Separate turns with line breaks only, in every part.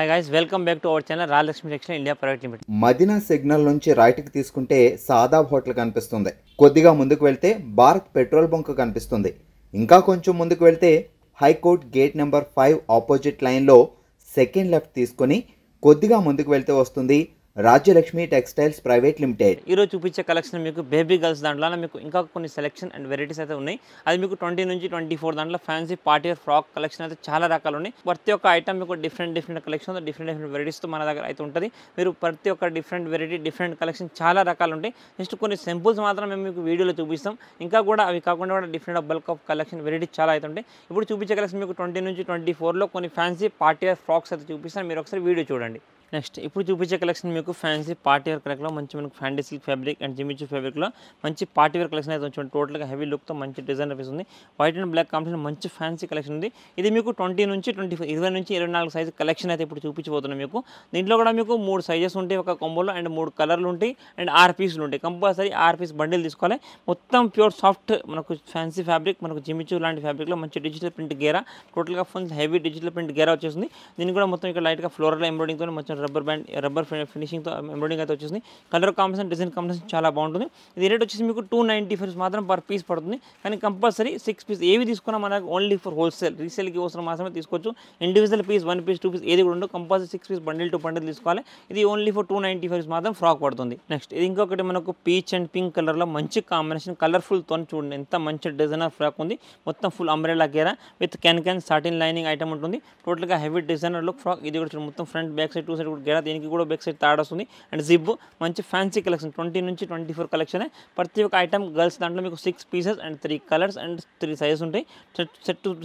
Hi guys welcome back to our channel Rajalakshmi textile India private limited.
Madina signal నుంచి రైట్కి తీసుకుంటే Shadab hotel కనిపిస్తుంది. కొద్దిగా ముందుకు వెళ్తే భారత్ పెట్రోల్ బంక్ కనిపిస్తుంది. ఇంకా కొంచెం ముందుకు వెళ్తే హైకోర్ట్ గేట్ నెంబర్ 5 ఆపోజిట్ లైన్లో సెకండ్ లెఫ్ట్ తీసుకొని కొద్దిగా ముందుకు వెళ్తే వస్తుంది రాజ్యలక్ష్మి టెక్స్టైల్స్ ప్రైవేట్ లిమిటెడ్.
ఈరోజు చూపించే కలెక్షన్ మీకు బేబీ గర్ల్స్ దాంట్లో మీకు ఇంకా కొన్ని సెలెక్షన్ అండ్ వెరైటీస్ అయితే ఉన్నాయి. అది మీకు 20 నుంచి 24 దాంట్లో fancy party wear frock collection అయితే చాలా రకాలు ఉన్నాయి. ప్రతి ఒక్క ఐటమ్ మీకు డిఫరెంట్ కలెక్షన్ డిఫరెంట్ వెరైటీస్తో మన దగ్గర అయితే ఉంటుంది. మీరు ప్రతి ఒక్క డిఫరెంట్ వెరైటీ డిఫరెంట్ కలెక్షన్ చాలా రకాలు ఉంటాయి. నెక్స్ట్ కొన్ని సింపుల్స్ మాత్రం మేము మీకు వీడియోలో చూపిస్తాం. ఇంకా కూడా అవి కాకుండా కూడా different bulk of collection variety చాలా అయితే ఉంటాయి. ఇప్పుడు చూపించే కలెక్షన్ మీకు 20 నుంచి 24లో కొన్ని ఫ్యాన్సీ పార్టీ వేర్ ఫ్రాక్స్ అయితే చూపిస్తాను. మీరు ఒకసారి వీడియో చూడండి. నెక్స్ట్ ఇప్పుడు చూపించే కలెక్షన్ మీకు ఫ్యాన్సీ పార్టీ వేర్ కలెక్షన్లో మంచి మనకు ఫ్యాండీ సిల్క్ ఫ్యాబ్రిక్ అండ్ జిమిచూ ఫ్యాబ్రిక్లో మంచి పార్టీ వేర్ కలెక్షన్ అయితే వచ్చింది. టోటల్గా హెవీ లుక్తో మంచి డిజైన్ ఉంది. వైట్ అండ్ బ్లాక్ కాంబినేషన్ మంచి ఫ్యాన్సీ కలెక్షన్ ఉంది. ఇది మీకు 20 నుంచి 20 నుంచి 24 సైజు కలెక్షన్ అయితే ఇప్పుడు చూపించబోతున్నాం మీకు. దీంట్లో కూడా మీకు 3 సైజెస్ ఉంటాయి ఒక కొంబోలో అండ్ 3 కలర్లు ఉంటాయి అండ్ 6 పీసులు ఉంటాయి. కంపల్సరీ 6 పీస్ బండిల్ తీసుకోవాలి. మొత్తం ప్యూర్ సాఫ్ట్ మనకు ఫ్యాన్సీ ఫ్యాబ్రిక్ మనకు జిమిచూ లాంటి ఫ్యాబ్రిక్లో మంచి డిజిటల్ ప్రింట్ గేరా టోటల్గా ఫుల్ హెవీ డిజిటల్ ప్రింట్ గేరా వచ్చేసింది. దీనికి కూడా మొత్తం ఇక్కడ లైట్గా ఫ్లోరల్ ఎంబ్రాయిడింగ్తో మొత్తం రబ్బర్ ఫినిషింగ్తో ఎంబ్రాయిడింగ్ అయితే వచ్చేసింది. కలర్ కాంబినేషన్ డిజైన్ కాంబినేషన్ చాలా బాగుంటుంది. ఇది రేట్ వచ్చేసి మీకు 295 మాత్రం పర్ పీస్ పడుతుంది. కానీ కంపల్సరీ 6 పీస్ ఏవి తీసుకున్నా మనకు ఓన్లీ ఫర్ హోల్సేల్ రీసేల్కి అవసరం మాత్రమే తీసుకోవచ్చు. ఇండివిజువల్ పీస్ 1 పీస్ 2 పీస్ ఏది కూడా ఉండదు. Compulsory 6 piece bundle to bundle తీసుకోవాలి. ఇది ఓన్లీ ఫర్ 295 మాత్రం ఫ్రాక్ పడుతుంది. నెక్స్ట్ ఇది ఇంకొకటి మనకు పీచ్ అండ్ పింక్ కలర్లో మంచి కాంబినేషన్ కలర్ఫుల్తో చూడండి ఎంత మంచి డిజైనర్ ఫ్రాక్ ఉంది. మొత్తం ఫుల్ అంబ్రెల్లా గేరా with can satin lining item ఉంటుంది. టోటల్గా హెవీ డిజైనర్ లుక్ ఫ్రాక్. ఇది కూడా చూడండి మొత్తం ఫ్రంట్ బ్యాక్ సైడ్ 2 సైడ్ కూడా గేరా దీనికి కూడా బ్యాక్ సైడ్ తాడ్ వస్తుంది అండ్ జిప్ మంచి ఫ్యాన్సీ కలెక్షన్ 20 నుంచి 24 కలెక్షన్. ప్రతి ఒక్క ఐటమ్ గర్ల్స్ దాంట్లో మీకు 6 pieces and 3 colours and 3 sizes ఉంటాయి.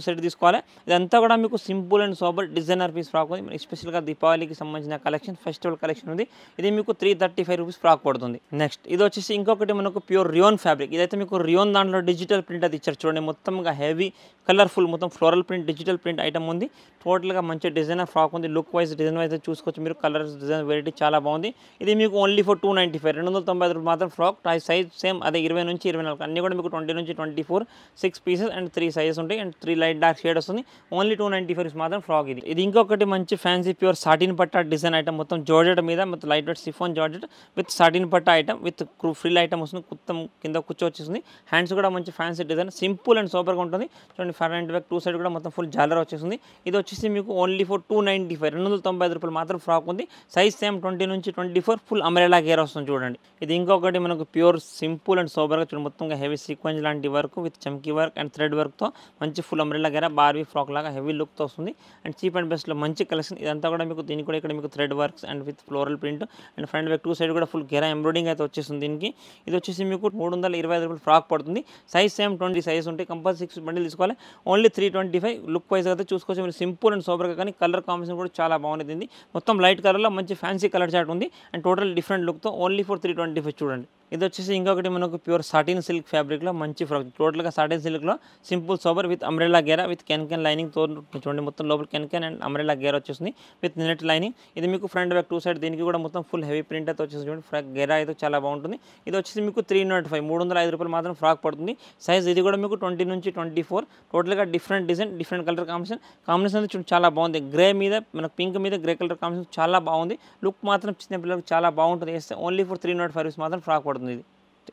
సెట్ తీసుకోవాలి. ఇదంతా కూడా మీకు simple and sober designer piece frock ఉంది. స్పెషల్గా దీపావళికి సంబంధించిన కలెక్షన్ ఫెస్టివల్ కలెక్షన్ ఉంది. ఇది మీకు 335 రూపీస్ ఫ్రాక్ పడుతుంది. నెక్స్ట్ ఇది వచ్చేసి ఇంకొకటి మనకు ప్యూర్ రియోన్ ఫ్యాబ్రిక్. ఇదైతే మీకు రియోన్ దాంట్లో డిజిటల్ ప్రింట్ అది ఇచ్చారు చూడండి. మొత్తంగా హెవీ కలర్ఫుల్ మొత్తం floral print digital print item ఉంది. టోటల్గా మంచి డిజైనర్ ఫ్రాక్ ఉంది. లుక్ వైజ్ డిజైన్ వైజ్ చూసుకోవచ్చు మీరు. కలర్స్ డిజైన్ వెరైటీ చాలా బాగుంది. ఇది మీకు ఓన్లీ ఫర్ 295 295 రూపాయలు మాత్రం ఫ్రాక్. సైజ్ సేమ్ అదే 20 నుంచి 24 అన్నీ కూడా మీకు 20 నుంచి 24 6 పీసెస్ అండ్ 3 సైజెస్ ఉంటాయి అండ్ 3 లైట్ డార్క్ షేడ్ వస్తుంది. ఓన్లీ 295 మాత్రం ఫ్రాక్. ఇది ఇంకొకటి మంచి ఫ్యాన్సీ ప్యూర్ సాటిన్ పట్టా డిజైన్ ఐటమ్ మొత్తం జార్జెట్ మీద మొత్తం light weight chiffon georgette with satin patta item with frill item వస్తుంది. మొత్తం కింద కూర్చో వచ్చేస్తుంది. హ్యాండ్స్ కూడా మంచి ఫ్యాన్సీ డిజైన్ సింపుల్ అండ్ సూపర్గా ఉంటుంది. చూడండి ఫ్రంట్ అండ్ బ్యాక్ 2 సైడ్ కూడా మొత్తం ఫుల్ జాలర్ వచ్చేస్తుంది. ఇది వచ్చేసి మీకు ఓన్లీ ఫర్ 295 295 రూపాయలు మాత్రం ఫ్రాక్ ఉంది. సైజ్ సేమ్ 20 నుంచి 24 ఫుల్ అంబ్రెల్లా గేర్ వస్తుంది చూడండి. ఇది ఇంకొకటి మనకు ప్యూర్ సింపుల్ అండ్ సోబర్గా చూడండి మొత్తంగా హెవీ సీక్వెన్స్ లాంటి వర్క్ విత్ చమ్కీ వర్క్ అండ్ థ్రెడ్ వర్క్తో మంచి ఫుల్ అంబ్రెల్లా గేర బార్బీ ఫ్రాక్ లాగా హెవీ లుక్తో వస్తుంది అండ్ చీప్ అండ్ బెస్ట్లో మంచి కలెక్షన్. ఇదంతా కూడా మీకు దీనికి కూడా ఇక్కడ మీకు thread works and with floral print and front back 2 side కూడా ఫుల్ గేరా ఎంబ్రాయిడింగ్ అయితే వచ్చేస్తుంది దీనికి. ఇది వచ్చేసి మీకు 325 రూపాయలు ఫ్రాక్ పడుతుంది. సైజ్ సేమ్ 20 సైజ్ ఉంటాయి. కంపల్సరీ 6 బండిల్ తీసుకోవాలి. ఓన్లీ 325. లుక్ వైజ్ అయితే చూసుకోవచ్చు మీరు సింపుల్ అండ్ సోబర్గా. కానీ కలర్ కాంబినేషన్ కూడా చాలా బాగుంది. మొత్తం లైట్ కలర్లో మంచి ఫ్యాన్సీ కలర్ చార్ట్ ఉంది అండ్ టోటల్ డిఫరెంట్ లుక్తో ఓన్లీ ఫర్ 325 చూడండి. ఇది వచ్చేసి ఇంకొకటి మనకు ప్యూర్ సాటిన్ సిల్క్ ఫ్యాబ్రిక్లో మంచి ఫ్రాక్. టోటల్గా సాటిన్ సిల్క్లో సింపుల్ సోబర్ విత్ అంబ్రెల్లా గేరా విత్ క్యాన్ లైనింగ్తో చూడండి. మొత్తం లోపల క్యాన్ అండ్ అంబ్రెల్లా గేరా వచ్చేసింది విత్ నెట్ లైనింగ్. ఇది మీకు ఫ్రంట్ బ్యాక్ 2 సైడ్ దీనికి కూడా మొత్తం ఫుల్ హెవీ ప్రింట్ అయితే వచ్చేసి చూడండి. ఫ్రాక్ గేరా అయితే చాలా బాగుంటుంది. ఇది వచ్చేసి మీకు 305 రూపాయలు మాత్రం ఫ్రాక్ పడుతుంది. సైజ్ ఇది కూడా మీకు 20 నుంచి 24. టోటల్గా different design different colour combination చూడండి చాలా బాగుంది. గ్రే మీద మనకు పింక్ మీద గ్రే కలర్ కాంబినేషన్ చాలా బాగుంది. లుక్ మాత్రం చిన్న పిల్లలకు చాలా బాగుంటుంది. వేస్తే ఓన్లీ ఫర్ 305 రూపీస్ మాత్రం ఫ్రాక్ పడుతుంది.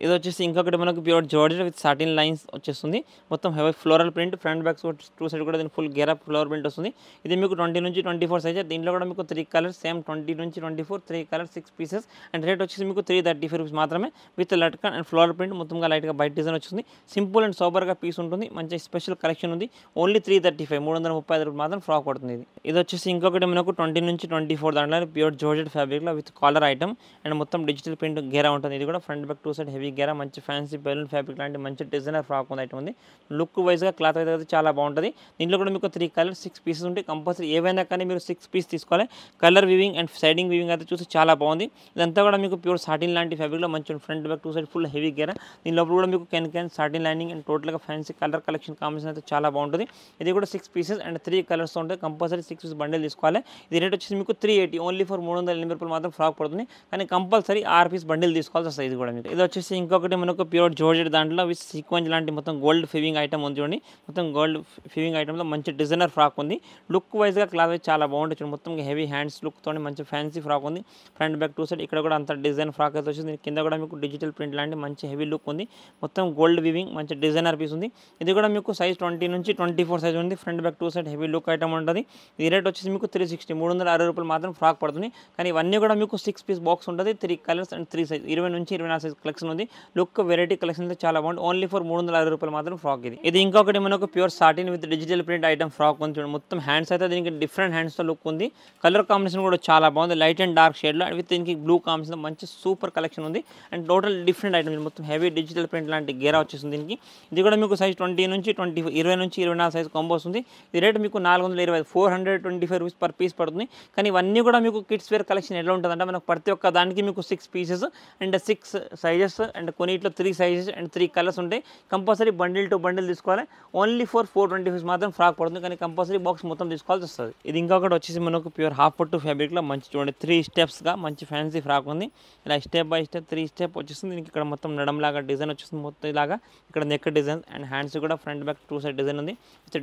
ఇది వచ్చేసి ఇంకొకటి మనకు pure georgette with satin lines వచ్చేస్తుంది. మొత్తం heavy floral print front back 2 side కూడా దీని ఫుల్ గేరా ఫ్లోరల్ ప్రింట్ వస్తుంది. ఇది మీకు 20 నుంచి 24 సైజ్. దీంట్లో కూడా మీకు 3 కలర్స్ సేమ్ 20 నుంచి 24 3 కలర్స్ 6 పీసెస్ అండ్ రేట్ వచ్చేసి మీకు 335 రూపీస్ మాత్రమే with latkan and floral print మొత్తంగా లైట్గా బయట డిజైన్ వచ్చింది. సింపుల్ అండ్ సోబర్గా పీస్ ఉంటుంది. మంచి స్పెషల్ కలెక్షన్ ఉంది. ఓన్లీ 335 335 రూపీస్ మాత్రం ఫ్రాక్ పడుతుంది. ఇది వచ్చేసి ఇంకొకటి మనకు 20 నుంచి 24 దాంట్లో ప్యూర్ జార్జెట్ ఫ్యాబ్రిక్లో విత్ కాలర్ ఐటమ్ అండ్ మొత్తం డిజిటల్ ప్రింట్ గేరా ఉంటుంది. ఇది కూడా ఫ్రంట్ బ్యాక్ 2 సైడ్ హెవీ గేరా మంచి ఫ్యాన్సీ బెలూన్ ఫ్యాబ్రిక్ లాంటి మంచి డిజైనర్ ఫ్రాక్ ఉంది ఐటమ్ ఉంది. లుక్ వైజ్గా క్లాత్ అయితే చాలా బాగుంటుంది. దీంట్లో కూడా మీకు 3 కలర్స్ 6 పీసెస్ ఉంటాయి. కంపల్సరీ ఏవైనా కానీ మీరు 6 పీస్ తీసుకోవాలి. Colour weaving and siding weaving అయితే చూసి చాలా బాగుంది. ఇదంతా కూడా మీకు ప్యూర్ సాటిన్ లాంటి ఫ్యాబ్రిక్లో మంచి front back 2 side full heavy గేరా. దీని లోపల కూడా మీకు క్యాన్ సాటిన్ లైనింగ్ అండ్ టోటల్గా ఫ్యాన్సీ కలర్ కలెక్షన్ కాంబినేషన్ అయితే చాలా బాగుంటుంది. ఇది కూడా 6 పీసెస్ అండ్ 3 కలర్స్ ఉంటాయి. కంపల్సరీ 6 పీస్ బండిల్ తీసుకోవాలి. ఇది రేట్ వచ్చేసి మీకు 380 ఓన్లీ ఫర్ 380 రూపాయలు మాత్రం ఫ్రాక్ పడుతుంది. కానీ కంపల్సరీ 6 పీస్ బండిల్ తీసుకోవాల్సి వస్తుంది. ఇది కూడా మీకు ఇది వచ్చేసి వచ్చేసి ఇంకొకటి మనకు ప్యూర్ జార్జెట్ దాంట్లో విత్ సీక్వెన్స్ లాంటి మొత్తం గోల్డ్ ఫివింగ్ ఐటమ్ ఉంది చూడండి. మొత్తం గోల్డ్ ఫివింగ్ ఐటమ్లో మంచి డిజైనర్ ఫ్రాక్ ఉంది. లుక్ వైజ్గా క్లాత్ వైజ్ చాలా బాగుంటుంది చూడండి. మొత్తం హెవీ హ్యాండ్స్ లుక్తో మంచి ఫ్యాన్సీ ఫ్రాక్ ఉంది. ఫ్రంట్ బ్యాక్ 2 సైడ్ ఇక్కడ కూడా అంత డిజైన్ ఫ్రాక్ అయితే వచ్చింది. కింద కూడా మీకు డిజిటల్ ప్రింట్ లాంటి మంచి హెవీ లుక్ ఉంది. మొత్తం గోల్డ్ వివింగ్ మంచి డిజైనర్ పీస్ ఉంది. ఇది కూడా మీకు సైజ్ 20 నుంచి 24 సైజ్ ఉంది. Front back 2 side heavy look item ఉంటుంది. ఈ రేట్ వచ్చేసి మీకు 360 రూపాయలు మాత్రం ఫ్రాక్ పడుతుంది. కానీ ఇవన్నీ కూడా మీకు 6 పీస్ బాక్స్ ఉంటుంది. 3 కలర్స్ అండ్ 3 సైజ్ 20 నుంచి 24 సైజ్ కలెక్షన్ ఉంది. లుక్ వెరైటీ కలెక్షన్ అయితే చాలా బాగుంది. ఓన్లీ ఫర్ 360 రూపాయలు మాత్రం ఫ్రాక్ ఇది ఇంకొకటి మనకు pure satin with digital print item frock ఉంది చూడండి. మొత్తం హ్యాండ్స్ అయితే దీనికి డిఫరెంట్ హ్యాండ్స్తో లుక్ ఉంది. కలర్ కాంబినేషన్ కూడా చాలా బాగుంది. లైట్ అండ్ డార్క్ షేడ్లో విత్ దీనికి బ్లూ కాంబినేషన్ మంచి సూపర్ కలెక్షన్ ఉంది. అండ్ టోటల్ డిఫరెంట్ ఐటమ్ మొత్తం హెవీ డిజిటల్ ప్రింట్ లాంటి గేరా వచ్చేసింది దీనికి. ఇది కూడా మీకు సైజ్ 20 నుంచి 24 సైజ్ కాంబో వస్తుంది. ఈ రేట్ మీకు 420 425 రూపీస్ పర్ పీస్ పడుతుంది. కానీ ఇవన్నీ కూడా మీకు కిడ్స్ వేర్ కలెక్షన్ ఎలా ఉంటుందంటే మనకు ప్రతి ఒక్క దానికి మీకు 6 పీసెస్ అండ్ 6 సైజెస్ అండ్ కొన్నిట్లో 3 సైజెస్ అండ్ 3 కలర్స్ ఉంటాయి. కంపల్సరీ బండిల్ టు బండిల్ తీసుకోవాలి. ఓన్లీ ఫర్ 425 మాత్రం ఫ్రాక్ పడుతుంది. కానీ కంపల్సరీ బాక్స్ మొత్తం తీసుకోవాల్సి వస్తుంది. ఇది ఇంకొకటి వచ్చేసి మనకు ప్యూర్ హాఫ్ పట్టు ఫ్యాబ్రిక్లో మంచి చూడండి 3 స్టెప్స్గా మంచి ఫ్యాన్సీ ఫ్రాక్ ఉంది. ఇలా స్టెప్ బై స్టెప్ 3 స్టెప్ వచ్చేస్తుంది. దీనికి ఇక్కడ మొత్తం నడంలాగా డిజైన్ వచ్చేస్తుంది. మొత్తం ఇలాగా ఇక్కడ నెక్ డిజైన్ అండ్ హ్యాండ్స్ కూడా ఫ్రంట్ బ్యాక్ 2 సైడ్ డిజైన్ ఉంది.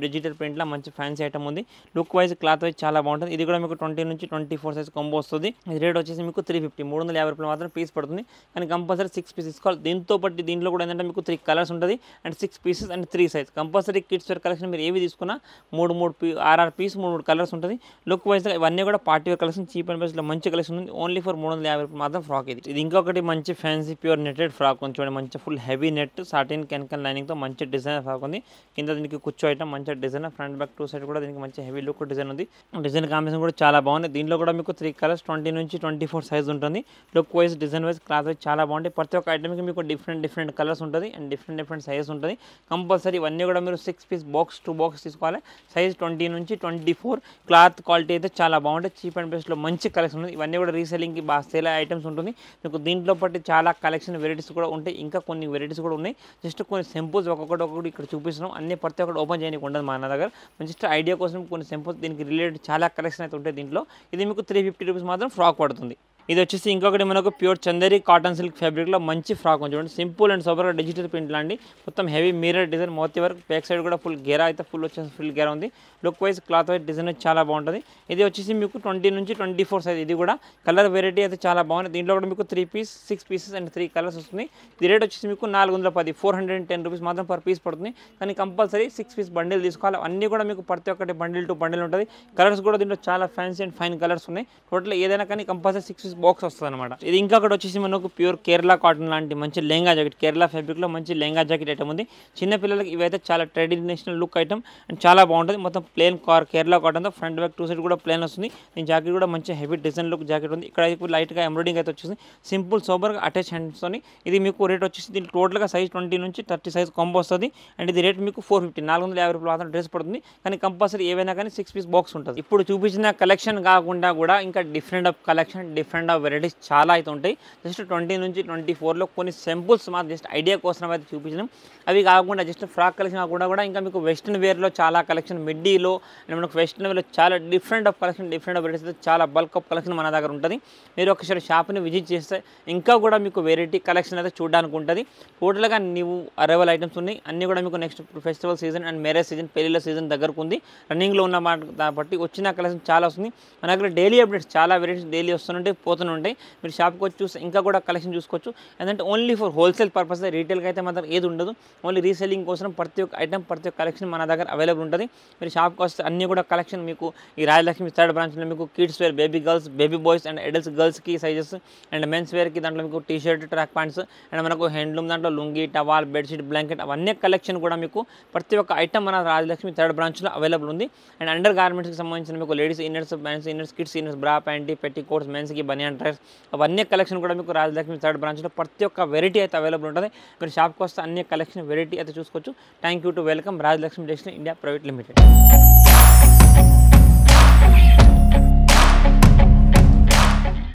డిజిటల్ ప్రింట్లో మంచి ఫ్యాన్సీ ఐటమ్ ఉంది. లుక్ వైజ్ క్లాత్ వైజ్ చాలా బాగుంటుంది. ఇది కూడా మీకు 20 నుంచి 24 సైజ్ కాంబో వస్తుంది. ఇది రేట్ వచ్చేసి మీకు 350 రూపాయలు మాత్రం పీస్ పడుతుంది. కానీ కంపల్సరీ 6 పీస్ తీసుకోవాలి. దీంట్లో కూడా ఏంటంటే మీకు 3 కలర్స్ ఉంటుంది and 6 pieces and 3 size. Compulsory kids wear collection మీరు ఏవి తీసుకున్నా 6 పీస్ 3 కలర్స్ ఉంటుంది. లుక్ వైజ్ ఇవన్నీ కూడా party wear collection cheap and బెస్ట్లో మంచి కలెక్షన్ ఉంది. ఓన్లీ ఫర్ 350 రూపాయలు మాత్రం ఫ్రాక్ ఇది ఇంకొకటి మంచి ఫ్యాన్సీ ప్యూర్ నెట్టెడ్ ఫ్రాక్ ఉంది చూడండి. మంచి ఫుల్ హెవీ నెట్ సాటిన్ కెన్కన్ లైనింగ్తో మంచి డిజైన్ ఫ్రాక్ ఉంది. కింద దీనికి కూర్చో ఐటమ్ మంచి డిజైన్ ఫ్రంట్ బ్యాక్ 2 సైడ్ కూడా దీనికి మంచి హెవీ లుక్ డిజైన్ ఉంది. డిజైన్ కాంబినేషన్ కూడా చాలా బాగుంది. దీంట్లో కూడా మీకు 3 కలర్స్ 20 నుంచి 24 సైజ్ ఉంటుంది. Look wise design wise cloth wise చాలా బాగుంటాయి. ప్రతి ఒక్క ఐటమ్కి మీకు డిఫరెంట్ కలర్స్ ఉంటుంది అండ్ డిఫరెంట్ సైజెస్ ఉంటుంది. కంపల్సరీ ఇవన్నీ కూడా మీరు 6 పీస్ బాక్స్ 2 బాక్స్ తీసుకోవాలి. సైజ్ 20 నుంచి 24. క్లాత్ క్వాలిటీ అయితే చాలా బాగుంటుంది. చీప్ అండ్ బెస్ట్లో మంచి కలెక్షన్ ఉంది. ఇవన్నీ కూడా రీసెల్లింగ్కి బాగా సేల్ ఐటమ్స్ ఉంటుంది. మీకు దీంట్లో పట్టి చాలా కలెక్షన్ వెరైటీస్ కూడా ఉంటాయి. ఇంకా కొన్ని వెరైటీస్ కూడా ఉన్నాయి. జస్ట్ కొన్ని సింపుల్స్ ఒక్కొక్కటి ఇక్కడ చూపిస్తున్నాం. అన్ని ప్రతి ఒక్కటి ఓపెన్ చేయడానికి ఉండదు మన దగ్గర. జస్ట్ ఐడియా కోసం కొన్ని సింపుల్స్ దీనికి రిలేటెడ్ చాలా కలెక్షన్ అయితే ఉంటాయి దీంట్లో. ఇది మీకు 350 రూపీస్ మాత్రం ఫ్రాక్ పడుతుంది. ఇది వచ్చేసి ఇంకొకటి మనకు ప్యూర్ చందేరి కాటన్ సిల్క్ ఫ్యాబ్రిక్లో మంచి ఫ్రాక్ ఉంది చూడండి. సింపుల్ అండ్ సూపర్గా డిజిటల్ ప్రింట్ లాంటి మొత్తం హెవీ మిర్రర్ డిజైన్ మోతీ వర్క్. బ్యాక్ సైడ్ కూడా ఫుల్ గేరా అయితే ఫుల్ గేరా ఉంది. Look wise cloth wise design చాలా బాగుంటుంది. ఇది వచ్చేసి మీకు 20 నుంచి 24 సైజ్. ఇది కూడా కలర్ వెరైటీ అయితే చాలా బాగుంది. దీంట్లో కూడా మీకు 6 పీసెస్ అండ్ 3 కలర్స్ వస్తుంది. ఇది రేట్ వచ్చేసి మీకు 410 410 రూపీస్ మాత్రం పర్ పీస్ పడుతుంది. కానీ కంపల్సరీ 6 పీస్ బండిల్ తీసుకోవాలి. అన్నీ కూడా మీకు ప్రతి ఒక్కటి బండిల్ టు బండిల్ ఉంటుంది. కలర్స్ కూడా దీంట్లో చాలా ఫ్యాన్సీ అండ్ ఫైన్ కలర్స్ ఉన్నాయి. టోటల్ ఏదైనా కానీ కంపల్సరీ 6 పీస్ బాక్స్ వస్తుంది అనమాట. ఇది ఇంకొకటి వచ్చేసి మనకు ప్యూర్ కేరళ కాటన్ లాంటి మంచి లెహంగా జాకెట్. కేరళ ఫ్యాబ్రిక్లో మంచి లెహంగా జాకెట్ ఐటమ్ ఉంది. చిన్న పిల్లలకి ఇవైతే చాలా ట్రెడిషనల్ లుక్ ఐటమ్ అండ్ చాలా బాగుంటుంది. మొత్తం ప్లేన్ కేరళ కాటన్తో ఫ్రంట్ బ్యాక్ 2 సైడ్ కూడా ప్లేన్ వస్తుంది. దీని జాకెట్ కూడా మంచి హెవీ డిజైన్ లుక్ జాకెట్ ఉంది. ఇక్కడ లైట్గా ఎంబ్రాయిడింగ్ అయితే వచ్చేసి సింపుల్ సోబర్గా అటాచ్ హ్యాండ్స్తో. ఇది మీకు రేట్ వచ్చేసి దీనికి టోటల్గా సైజ్ 20 నుంచి 30 సైజ్ కాంబో వస్తుంది. అండ్ ఇది రేట్ మీకు 450 రూపాయలు మాత్రం డ్రెస్ పడుతుంది. కానీ కంపల్సరీ ఏవైనా కానీ 6 పీస్ బాక్స్ ఉంటుంది. ఇప్పుడు చూపించిన కలెక్షన్ కాకుండా కూడా ఇంకా different of collection different of varieties చాలా అయితే ఉంటాయి. జస్ట్ 20 నుంచి 24లో కొన్ని సింపుల్స్ మాత్రం జస్ట్ ఐడియా కోసం అయితే చూపించినాం. అవి కాకుండా జస్ట్ ఫ్రాక్ కలెక్షన్ కాకుండా కూడా ఇంకా మీకు వెస్ట్రన్ వేర్లో చాలా కలెక్షన్, మిడ్డీలో అండ్ మనకు వెస్ట్రన్ వేర్లో చాలా different of collection different of varieties చాలా బల్క్ ఆఫ్ కలెక్షన్ మన దగ్గర ఉంటుంది. మీరు ఒకసారి షాప్ని విజిట్ చేస్తే ఇంకా కూడా మీకు వెరైటీ కలెక్షన్ అయితే చూడడానికి ఉంటుంది. టోటల్గా నీవు అరైవల్ ఐటమ్స్ ఉన్నాయి. అన్నీ కూడా మీకు next festival season and marriage season పెళ్లిళ్ళ సీజన్ దగ్గరకు ఉంది. రన్నింగ్లో ఉన్న మాట కాబట్టి వచ్చిన కలెక్షన్ చాలా వస్తుంది. మన దగ్గర డైలీ అప్డేట్స్ చాలా వెరైటీస్ డైలీ వస్తుంటాయి పోతూనే ఉంటాయి. మీరు షాప్కి వచ్చి చూసి ఇంకా కూడా కలెక్షన్ చూసుకోవచ్చు. ఎందుకంటే ఓన్లీ ఫర్ హోల్సేల్ పర్పస్, రీటైల్కి అయితే మాత్రం ఏది ఉండదు. ఓన్లీ రీసెల్లింగ్ కోసం ప్రతి ఒక్క ఐటమ్ ప్రతి ఒక్క కలెక్షన్ మన దగ్గర అవైలబుల్ ఉంటుంది. మీరు షాప్కి వస్తే అన్నీ కూడా కలెక్షన్ మీకు ఈ రాజలక్ష్మి థర్డ్ బ్రాంచ్లో మీకు kids wear, baby girls, baby boys and adults గర్ల్స్కి సైజెస్ అండ్ మెన్స్ వేర్కి దాంట్లో మీకు T shirt, track pants and మనకు హ్యాండ్లూమ్ దాంట్లో లుంగి, టవాల్, బెడ్షీట్, బ్లాంకెట్ అవన్నీ కలెక్షన్ కూడా మీకు ప్రతి ఒక్క ఐటమ్ మన రాజలక్ష్మి థర్డ్ బ్రాంచ్లో అవైలబుల్ ఉంది. అండ్ అండర్ గార్మెంట్స్కి సంబంధించిన మీకు ladies inners, men's inners, kids inners, bra panty, petticoat, మెన్స్కి బనియన్ డ్రెస్ అవన్నీ కలెక్షన్ కూడా మీకు రాజలక్ష్మి థర్డ్ బ్రాంచ్లో ప్రతి ఒక్క వెరైటీ అయితే అవైలబుల్ ఉంటుంది. మీరు షాప్కి వస్తే అన్ని కలెక్షన్ వెరైటీ అయితే చూసుకోవచ్చు. Thank you to welcome Rajalakshmi textiles India private limited.